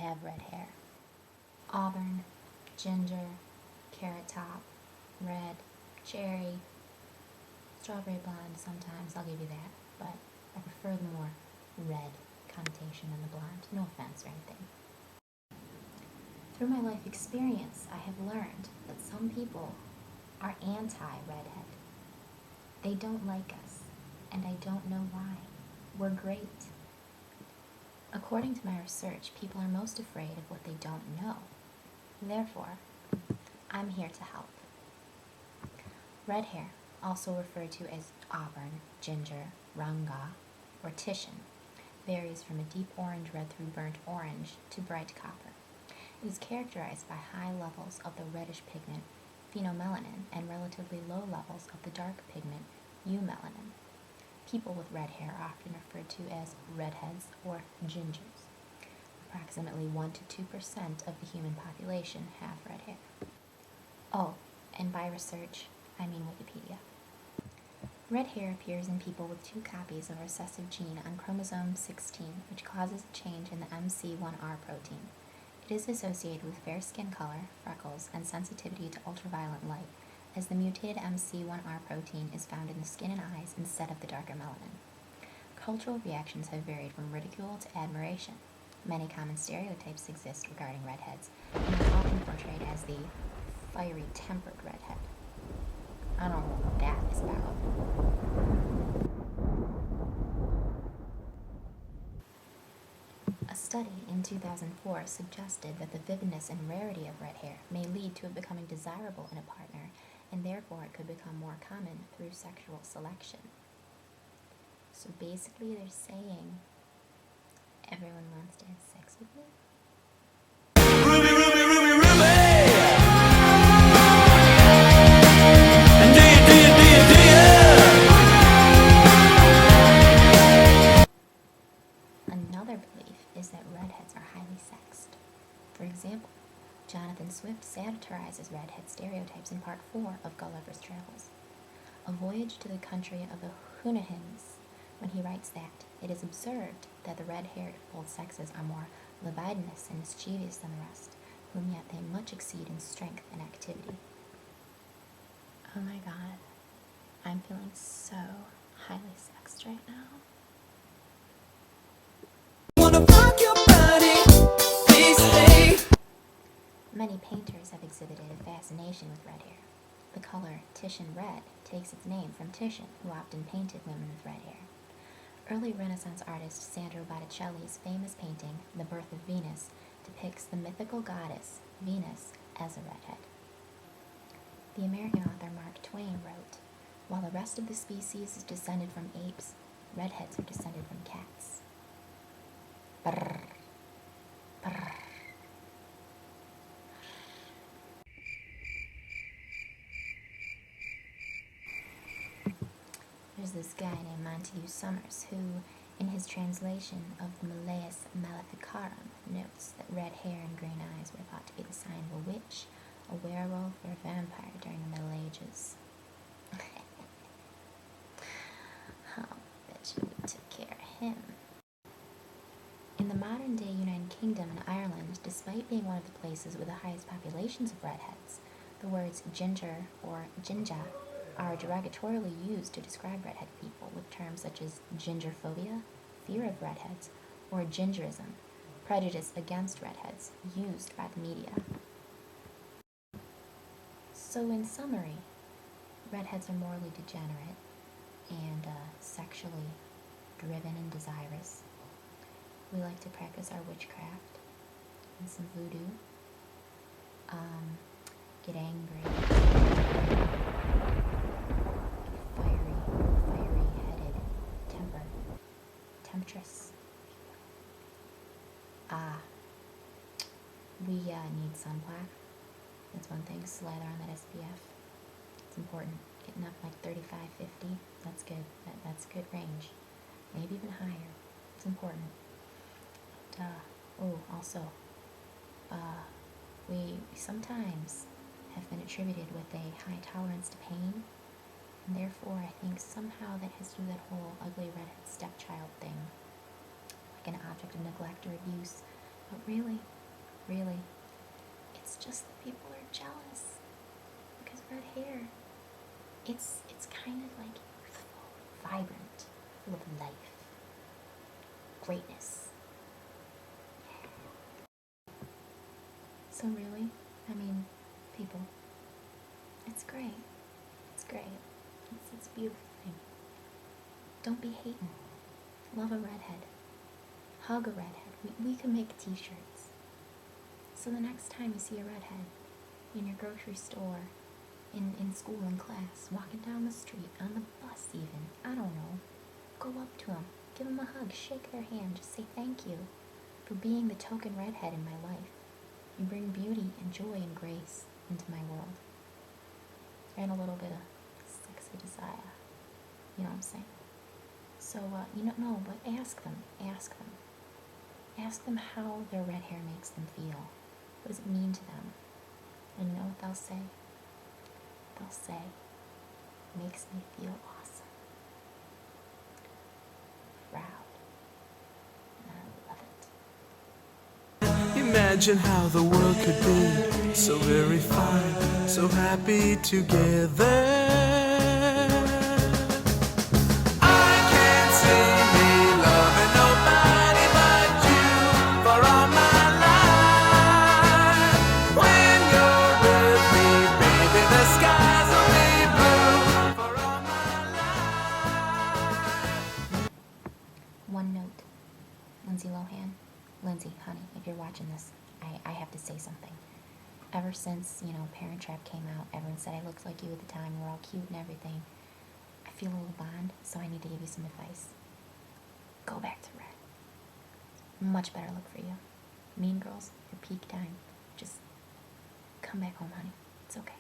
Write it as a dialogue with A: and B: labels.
A: have red hair. Auburn, ginger, carrot top, red, cherry, strawberry blonde sometimes, I'll give you that, but I prefer the more red connotation than the blonde. No offense or anything. Through my life experience, I have learned that some people are anti-redhead. They don't like us, and I don't know why. We're great. According to my research, people are most afraid of what they don't know. Therefore, I'm here to help. Red hair, also referred to as auburn, ginger, ranga, or Titian, varies from a deep orange-red through burnt orange to bright copper. It is characterized by high levels of the reddish pigment phenomelanin and relatively low levels of the dark pigment eumelanin. People with red hair are often referred to as redheads or gingers. Approximately 1 to 2% of the human population have red hair. Oh, and by research, I mean Wikipedia. Red hair appears in people with 2 copies of a recessive gene on chromosome 16, which causes a change in the MC1R protein. It is associated with fair skin color, freckles, and sensitivity to ultraviolet light, as the mutated MC1R protein is found in the skin and eyes instead of the darker melanin. Cultural reactions have varied from ridicule to admiration. Many common stereotypes exist regarding redheads, and are often portrayed as the fiery tempered redhead. I don't know what that is about. A study in 2004 suggested that the vividness and rarity of red hair may lead to it becoming desirable in a partner, and therefore it could become more common through sexual selection. So basically they're saying, everyone wants to have sex with me?
B: Ruby, Ruby, Ruby, Ruby! And do you?
A: Another belief is that redheads are highly sexed. For example, Jonathan Swift satirizes redhead stereotypes in Part 4 of Gulliver's Travels, A Voyage to the Country of the Houyhnhnms, when he writes that it is observed that the red-haired of both sexes are more libidinous and mischievous than the rest, whom yet they much exceed in strength and activity. Oh my god, I'm feeling so highly sexed right now.
B: Wanna rock your body, please stay.
A: Many painters have exhibited a fascination with red hair. The color Titian red takes its name from Titian, who often painted women with red hair. Early Renaissance artist Sandro Botticelli's famous painting, The Birth of Venus, depicts the mythical goddess, Venus, as a redhead. The American author Mark Twain wrote, "While the rest of the species is descended from apes, redheads are descended from cats." Brrr. Brrr. There's this guy named Montague Summers who, in his translation of the Malleus Maleficarum, notes that red hair and green eyes were thought to be the sign of a witch, a werewolf, or a vampire during the Middle Ages. I'll bet you we took care of him. In the modern-day United Kingdom and Ireland, despite being one of the places with the highest populations of redheads, the words ginger or ginja are derogatorily used to describe redhead people, with terms such as gingerphobia, fear of redheads, or gingerism, prejudice against redheads, used by the media. So in summary, redheads are morally degenerate and sexually driven and desirous. We like to practice our witchcraft and some voodoo, get angry, fiery-headed temptress. We need sunblock. That's one thing. Slather on that SPF. It's important. Getting up like 35, 50. That's good. That's good range. Maybe even higher. It's important. Also, we sometimes have been attributed with a high tolerance to pain, and therefore I think somehow that has to do with that whole ugly redhead stepchild thing, like an object of neglect or abuse. But really, really. It's just that people are jealous because red hair. It's kind of like youthful, vibrant, full of life, greatness. So really, I mean, people, it's great. It's great. It's a beautiful thing. Don't be hating. Love a redhead. Hug a redhead. We can make t-shirts. So the next time you see a redhead in your grocery store, in school, in class, walking down the street, on the bus even, I don't know, go up to them, give them a hug, shake their hand, just say thank you for being the token redhead in my life. You bring beauty and joy and grace into my world. And a little bit of sexy desire. You know what I'm saying? So, no, but ask them. Ask them. Ask them how their red hair makes them feel. What does it mean to them? And you know what they'll say? They'll say, makes me feel awesome. Proud. And I love it.
B: Imagine how the world could be so very fine, so happy together. I can't see me loving nobody but you for all my life. When you're with me, baby, the skies will be blue for all my life.
A: One note. Lindsay, honey, if you're watching this, I have to say something. Ever since, Parent Trap came out, everyone said I looked like you at the time, we were all cute and everything. I feel a little bond, so I need to give you some advice. Go back to red. Much better look for you. Mean Girls, your peak time. Just come back home, honey. It's okay.